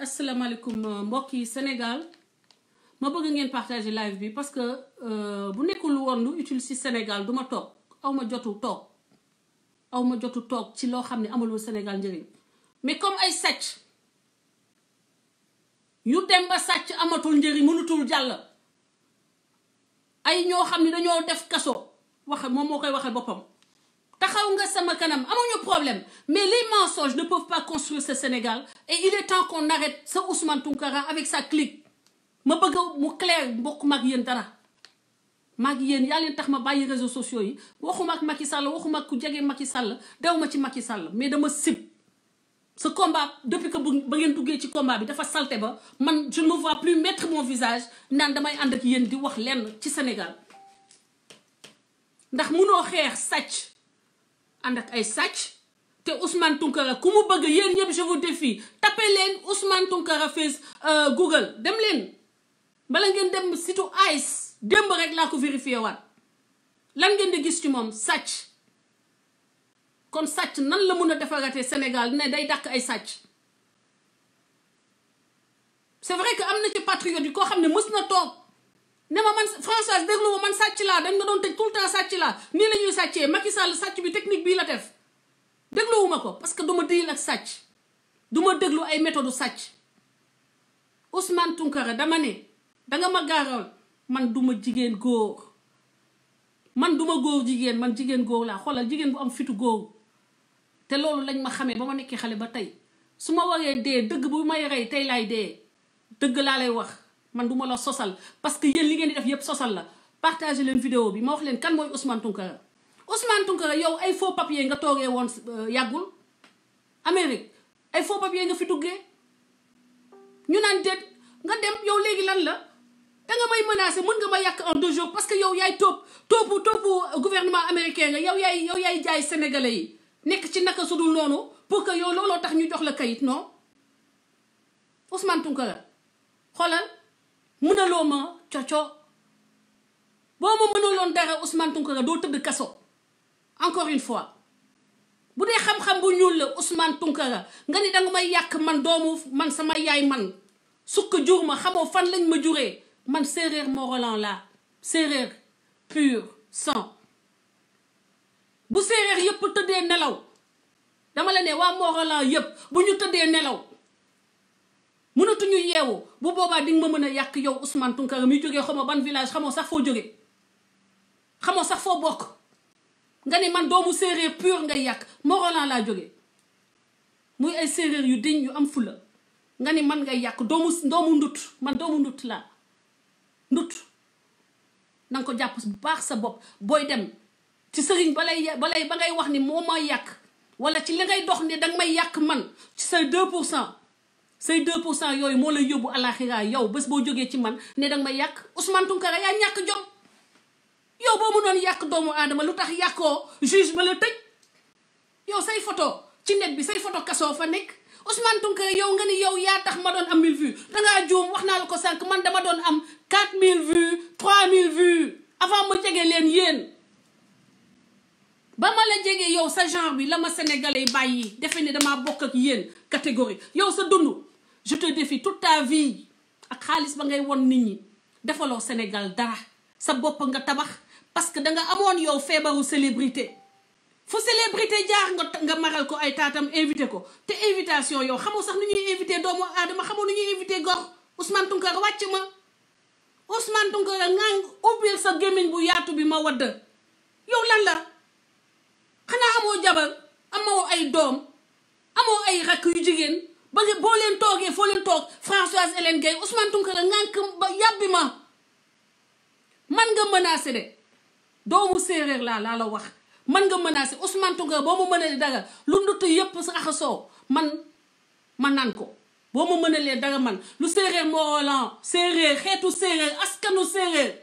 asalaamaaleykum mbokk yi Sénégal ma bëgg ngeen partager live bi parce que bu nekkul woon lu utile ci Sénégal duma toog aw ma jotu toog ci loo xam ne amalul Sénégal njëriñ mais comme ay sàcc yu dem ba sàcc amatul njëriñ mënutul jàll ay ñoo xam ne dañoo def kaso wax moom moo koy waxal boppam taxaw nga sama kanam amuñu problème mais les mensonges ne peuvent pas construire ce Sénégal et il est temps qu'on arrête ce Ousmane Tounkara avec sa clique ma bëgg mu clair mbokk mag yéen dara mag yéen yaa leen tax ma bàyyi réseaux sociaux yi waxuma ak Macky Sall waxuma ak ku jege Macky Sall dew ma ci Macky Sall mais dama sib ce combat depuis que ba ngeen duggee ci combat bi dafa salté ba man je ne me vois plus mettre mon visage naan damay ànd ak yéen di wax lenn ci Sénégal ndax munoo xeex sàcc ànd ak ay sàcc te Ousmane Tounkara ku mu bëgg yéen ñëpp je vous défie tapez leen Ousmane Tounkara face Google dem leen bala ngeen dem site ICE démb rek laa ko vérifié waat lan ngeen di gis ci moom sàcc kon sàcc nan la mun a defaratee Sénégal ne day dàq ay sàcc c'est vrai que am na ci patriote yi koo xam ne mës na toog ne ma man Françoise déglu ma man sàcc laa dañ nga doon tëj tout le temps sàcc laa nii la ñuy sàccee Macky Sall sàcc bi technique bii la def dégluwuma ko parce que duma diil ak sàcc duma déglu ay méthode sàcc Ousmane Tounkara dama ne danga ma gaaral man duma jigéen góor man duma góor jigéen man jigéen góor laa xoolal jigéen bu am fitu góor te loolu lañ ma xamee ba ma nekkee xale ba tey su ma waree dee dëgg bu may rey tey laay dee dëgg laa lay wax man duma la sosal parce que yéen li ngeen di def yépp sosal la partagé leen vidéo bi ma wax leen kan mooy Ousmane Tounkara Ousmane Tounkara yow ay faux papier nga toogee woon yàggul Amérique ay faux papier nga fi duggee ñu naan déet nga dem yow léegi lan la danga may menacer mën nga ma yàq en 2 jours parce que yow yaay toppu gouvernement américain nga yow yaay jaay sénégalais yi nekk ci naka sudul noonu pour que yow looloo tax ñu jox la kayit non Ousmane Tounkara xoolal mënaloo ma coco boo ma mënaloon dara Ousmane Tounkara doo tëdd kaso encore une fois bu dee xam-xam bu ñuul la Ousmane Tounkara nga ni danga may yàq man sama yaay man sukk jur ma xamoo fan lañ ma juree man séeréer Morolan laa séeréer pur sang bu séeréer yépp tëddee nelaw dama la ne waa Morolan yépp bu ñu tëddee nelaw mënatuñu yeewu bu boobaa di nga ma mën a yàq yow Ousmane Tounkara mi jógee xamoo ban village xamoo sax foo jógee xamoo sax foo bokk nga ne man doomu séeréer pur ngay yàq Morolan laa jógee muy ay séeréer yu diñ yu am fula nga ni man ngay yàq doomu ndut man doomu ndut laa ndut nanga ko jàpp bu baax sa bopp booy dem ci sëriñ ba ngay wax ni moo may yàq wala ci li ngay dox ne danga may yàq man ci say 2% say 2% yooyu moo lay yóbbu àlaxira yow bés boo jógee ci man ne danga may yàq Ousmane Tounkara yaa ñàkk jom yow boo mënoon yàq doomu aadama lu tax yàqoo juge ba la tëj yow say photo ci net bi say photo kasoo fa nekk Ousmane Tounkara yow nga ni yow yaa tax ma doon am 1000 vues dangaa juum wax naa la ko sànq man dama doon am 4000 vues 3000 vues avant ma jege leen yéen ba ma la jege yow sa genre bi la ma sénégalais bàyyi defe ne damaa bokk ak yéen catégorie yow sa dund je te défie toute ta vie ak xaalis ba ngay won nit ñi defaloo Sénégal dara sa bopp nga tabax parce que danga amoon yow feebaru célébrité fu célébrité jaar nga maral ko ay taatam invité ko te invitation yow xamoo sax nu ñuy invité doomu aadama xamoo nu ñuy invité gor Ousmane Tounkara wàcc ma Ousmane Tounkara nga ubbil sa gémmiñ bu yaatu bi ma wadd yow lan la xanaa amoo jabar amoo ay doom amoo ay rakk yu jigéen ba nga boo leen toogee foo leen toog Françoise Hélène Gaye Ousmane Tounkara ngànk ba yàbbi ma man nga menacé de doomu séeréer laa la wax man nga menacé Ousmane Tounkara boo ma mënalee dara lu ndutt yépp sa axasoo man naan ko boo ma mënalee dara man lu séeréer Morolan séeréer xeetu séeréer askanu séeréer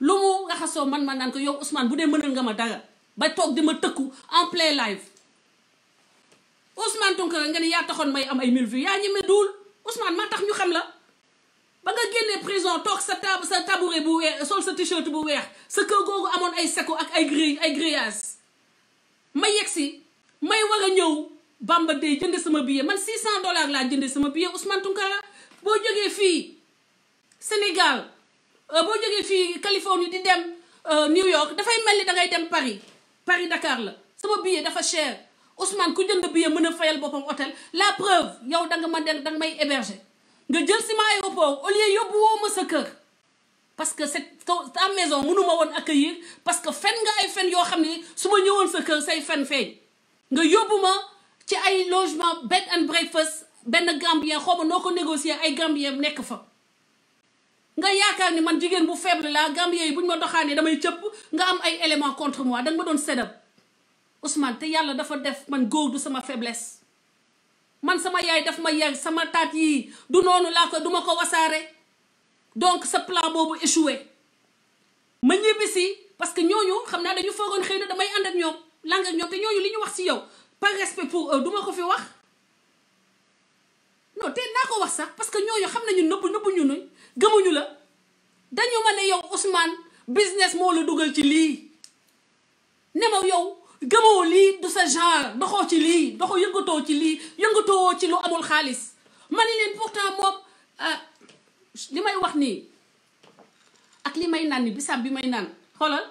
lu mu raxasoo man naan ko yow Ousmane bu dee mënal nga ma dara ba toog di ma tëkku en plein live Ousmane Tounkara nga ne yaa taxoon may am ay 1000 vues yaa ñeme duul Ousmane maa tax ñu xam la ba nga génnee prison toog sa tabouret bu weex sol sa t-shirt bu weex sa kër googu amoon ay seko ak ay grillage ma yegsi may war a ñëw Bamba Day jënd sama billet man $600 laa jënd sama billet Ousmane Tounkara boo jógee fii Sénégal boo jógee fii Californie di dem New York dafay mel ni dangay dem Paris Dakar la sama billet dafa cher Ousmane ku jënd billet mën a fayal boppam hôtel la preuve yow danga may héberger nga jël si ma aéroport au lieu yóbbu woo ma sa kër parce que c'est ta maison mënuma woon accueillir parce que fen nga ay fen yoo xam ne su ma ñëwoon sa kër say fen feeñ nga yóbbu ma ci ay logement bed and breakfast benn Gambien xaw ma noo ko négocier ay Gambien nekk fa nga yaakaar ni man jigéen bu faible la Gambien yi buñ ma doxaanee damay cëpp nga am ay éléments contre moi danga ma doon sedab Ousmane te yàlla dafa def man góor du sama faiblesse man sama yaay daf ma yar sama taat yii du noonu laa ko duma ko wasaare donc sa plan boobu échoué ma ñibbisi parce que ñooñu xam naa dañu foogoon xëy na damay ànd ak ñoom lang ak ñoom te ñooñu li ñu wax ci yow par respect pour eux duma ko fi wax non te naa ko wax sax parce que ñooñu xam nañu nëbb ñu nuñ gëmuñu la dañu ma ne yow Ousmane business moo la dugal ci lii ne ma yow gëmoo lii du sa genre doxoo ci lii doxoo yëngatoo ci lii yëngatoo ci lu amul xaalis ma ne leen pourtant moom li may wax nii ak li may naan ni bisaab bi may naan xoolal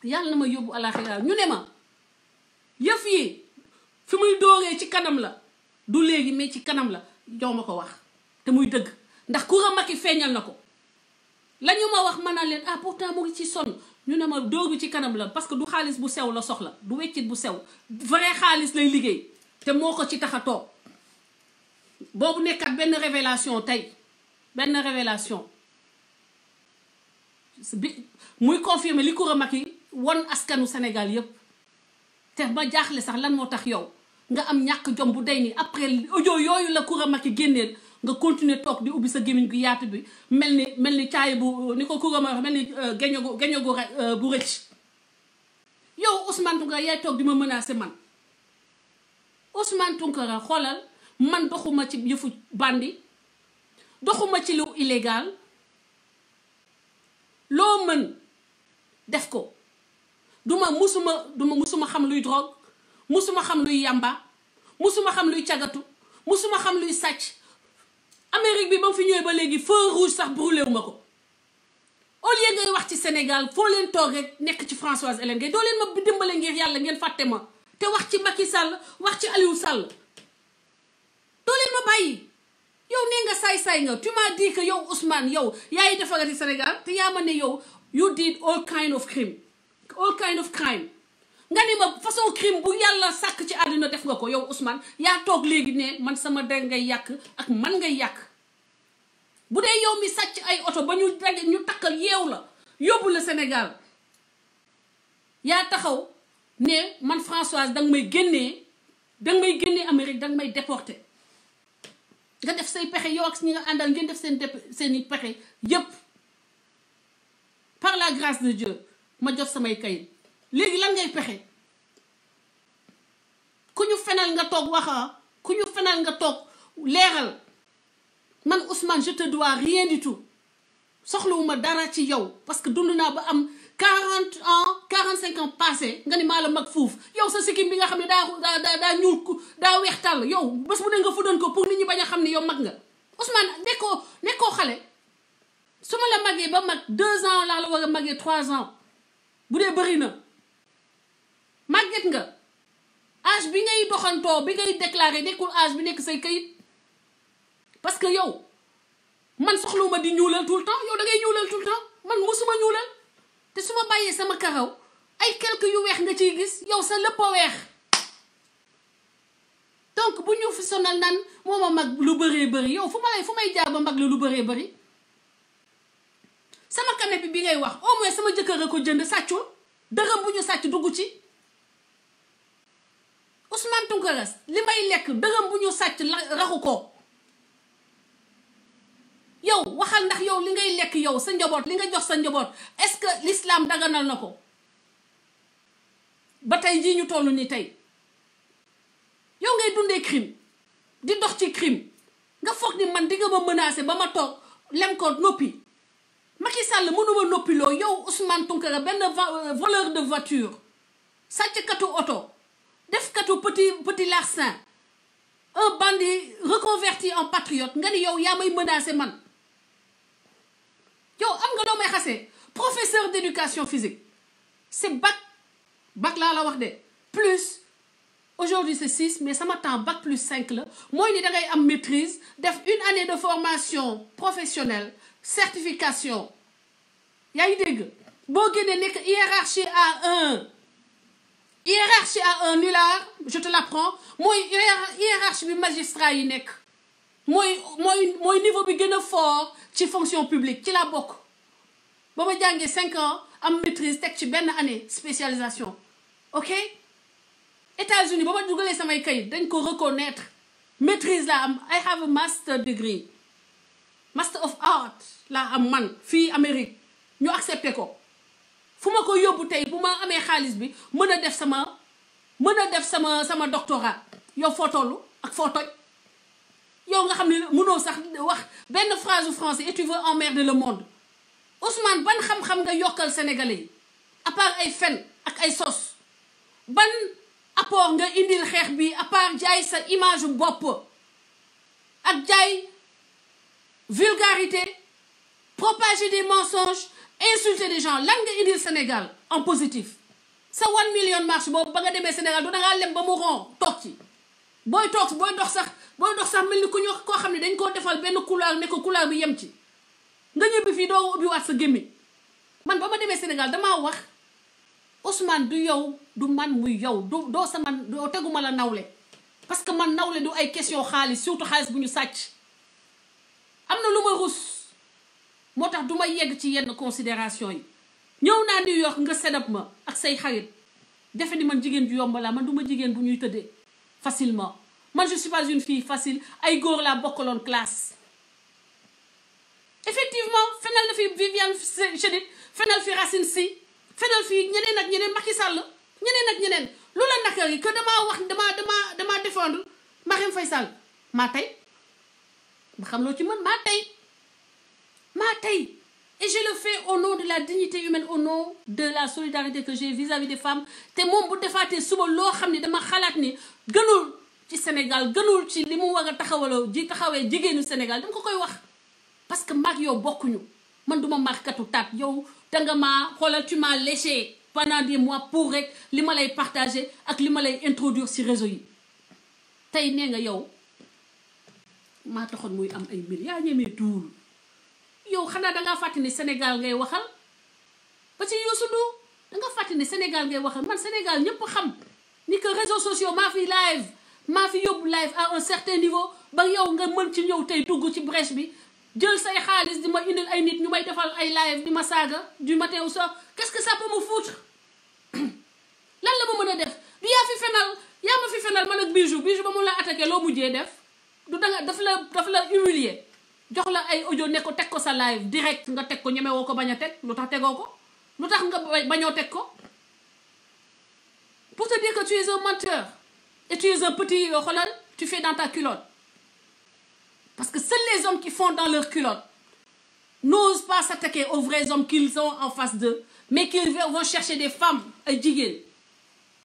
yàlla na ma yóbbu àlaxira ñu ne ma yëf yi fi muy dooree ci kanam la du léegi mais ci kanam la jox ma ko wax te muy dëgg ndax Coura Macky feeñal na ko la ñu ma wax ma naan leen pourtant mu ngi ci sonn ñu ne ma dóor bi ci kanam la parce que du xaalis bu sew la soxla du weccit bu sew vrai xaalis lay liggéey te moo ko ci tax a toog boobu nekkat benn révélation tey benn révélation bi muy confirmer li Coura Macky won askanu Sénégal yépp te ma jaaxle sax lan moo tax yow nga am ñàkk jom bu day ni après audio yooyu la Coura Macky génneel nga continuer toog di ubbi sa gémmiñ gu yaatu bi mel ni caay bu ni ko Coura Macky mel ni geño gu bu rëcc yow Ousmane Tounkara yaay toog di ma menacer man Ousmane Tounkara xoolal man doxuma ci yëfu bandi doxuma ci lu illégal loo mën def ko duma musuma xam luy drogue musuma xam luy yamba musuma xam luy cagatu musuma xam luy sàcc Amérique bi ba mu fi ñëwee ba léegi feu rouge sax brûlé wu ma ko au lieu ngay wax ci Sénégal foo leen toog rek nekk ci Françoise Hélène Gaye doo leen ma dimbale ngir yàlla ngeen fàtte ma te wax ci Macky Sall wax ci Aliou Sall doo leen ma bàyyi yow nee nga saay-saay nga tu m'as dit que yow Ousmane yow yaay defarati Sénégal te yaa ma ne yow you did all kind of crime nga ni ma façon crime bu yàlla sàkk ci àdduna def nga ko yow Ousmane yaa toog léegi ne man sama der ngay yàq ak man ngay yàq bu dee yow mi sàcc ay oto ba ñu daje ñu takkal yeew la yóbbu la Sénégal yaa taxaw ne man Françoise danga may génnee Amérique danga may déporté nga def say pexe yow ak ñi nga àndal ngeen def seeni pexe yépp par la grâce de Dieu ma jot samay kayit léegi lan ngay pexe ku ñu fenal nga toog waxa ku ñu fenal nga toog leeral man Ousmane je te dois rien du tout soxlawuma dara ci yow parce que dund naa ba am 40 ans 45 ans passé nga ni maa la mag fuuf yow sa sikkim bi nga xam ne daa ñuul daa weex tàll yow bés bu ne nga fuddoon ko pour nit ñi bañ a xam ne yow mag nga Ousmane nekkoo xale su ma la magee ba mag 2 ans laa la war a magee 3 ans bu dee bëri na màgget nga âge bi ngay doxantoo bi ngay déclaré nekkul âge bi nekk say kayit parce que yow man soxluma di ñuulal tout le temps yow da ngay ñuulal tout le temps man musuma ñuulal te su ma bàyyee sama karaw ay quelques yu weex nga ciy gis yow sa lépp a weex donc bu ñu fi sonal naan moo ma mag lu bëree bëri yow fu may jaar ba mag la lu bëree bëri sama canapé bi ngay wax au moins sama jëkkër a ko jënd sàccul dërëm bu ñu sàcc dugg ci Ousmane Tounkara li may lekk dërëm bu ñu sàcc raxu ko yow waxal ndax yow li ngay lekk yow sa njaboot li nga jox sa njaboot est-ce que l'islam daganal na ko ba tey jii ñu toll ni tey yow ngay dundee crime di dox ci crime nga foog ni man di nga ma menacer ba ma toog lem ko noppi Macky Sall mënuma noppiloo yow Ousmane Tounkara benn voleur de voiture sàcckatu oto def sàcckatu petit larcin, un bandit reconverti en patriote nga ni yow yaa may menacé man yow am nga loo may xasee professeur d'éducation physique c'est bac laa la wax de plus aujourd'hui c'est 6 mais sama temps bac plus 5 la mooy ni da ngay am maîtrise def une année de formation professionnelle certification yaa ngi dégg boo génnee nekk hiérarchie A1 nulard je te l'apprends mooy hiérarchie bi magistrat yi nekk mooy niveau bi gën a fort ci fonction publique ci la bokk ba ma jàngee 5 ans am maîtrise teg ci benn année spécialisation ok États-Unis ba ma dugalee samay kayit dañ ko reconnaître maîtrise laa am I have a master degree master of art laa am man fii Amérique ñu accepté ko fu ma ko yóbbu tey bu ma amee xaalis bi mën a def sama doctorat yow foo tollu ak foo toj yow nga xam ne mënoo sax wax benn phrase français et tu veux emmerder le monde Ousmane ban xam-xam nga yokkal sénégalais yi à part ay fen ak ay sos ban apport nga indil xeex bi à part jaay sa image bopp ak jaay vulgarité propager des mensonges insulter des gens lan nga indil Sénégal en positif sa 1 million marche boobu ba nga demee Sénégal du dangaa lem ba mu ron toog ci booy dox sax mel ni ku ñu koo xam ne dañ koo defal benn couleur ne ko couleur bi yem ci nga ñëbbi fii doo ubbiwaat sa gémmiñ man ba ma demee Sénégal damaa wax Ousmane du yow du man muy yow doo sama doo teguma la nawle parce que man nawle du ay question xaalis surtout xaalis bu ñu sàcc am na lu ma rus moo tax du ma yegg ci yenn considération yi ñëw naa New York nga sedap ma ak say xarit defe ni man jigéen ju yomb laa man du ma jigéen bu ñuy tëddee facilement man je suis pas une fille facile ay góor laa bokkaloon classe effectivement fenal na fi Viviane Chidid fenal fi Racine Sy fenal fi ñeneen ak ñeneen Macky Sall ñeneen ak ñeneen lu la nakar yi que damaa défendre Marième Faye Sall maa tey ba xam loo ci mën maa tey et je le fais au nom de la dignité humaine au nom de la solidarité que j'ai vis-à-vis des femmes te moom bu defaatee suba loo xam ne dama xalaat ni gënul ci Sénégal gënul ci li mu war a taxawee jigéenu Sénégal dama ko koy wax parce que maag yow bokkuñu man duma markatu taat yow danga maa xoolal tu m'as léché pendant des mois pour rek li ma lay partager ak li ma lay introduire ci réseau yi tey nee nga yow maa taxoon muy am ay mbir yaa ñemee tuul yow xanaa dangaa fàtte ni Sénégal ngay waxal ba ci Youssou Ndour danga fàtte ni Sénégal ngay waxal man Sénégal ñëpp xam ni que réseaux sociaux maa fi yóbbu live à un certain niveau ba yow nga mën ci ñëw tey dugg ci brèche bi jël say xaalis di ma indil ay nit ñu may defal ay live di ma saaga du matin au soir qu'est-ce que ça peut me foutre lan la ma mën a def du yaa ma fi fenal man ak bijou ba mu la attaqué loo mujjee def du danga daf la humilier jox la ay audio ne ko teg ko sa live direct nga teg ko ñemewoo ko bañ a teg lu tax tegoo ko lu tax nga bañoo teg ko pour te dire que tu es un menteur et tu es un petit xoolal tu fais dans ta culotte parce que seuls les hommes qui font dans leur culotte n'osent pas s'attaquer aux vrais hommes qu'ils ont en face d'eux mais qu'ils vont chercher des femmes ay jigéen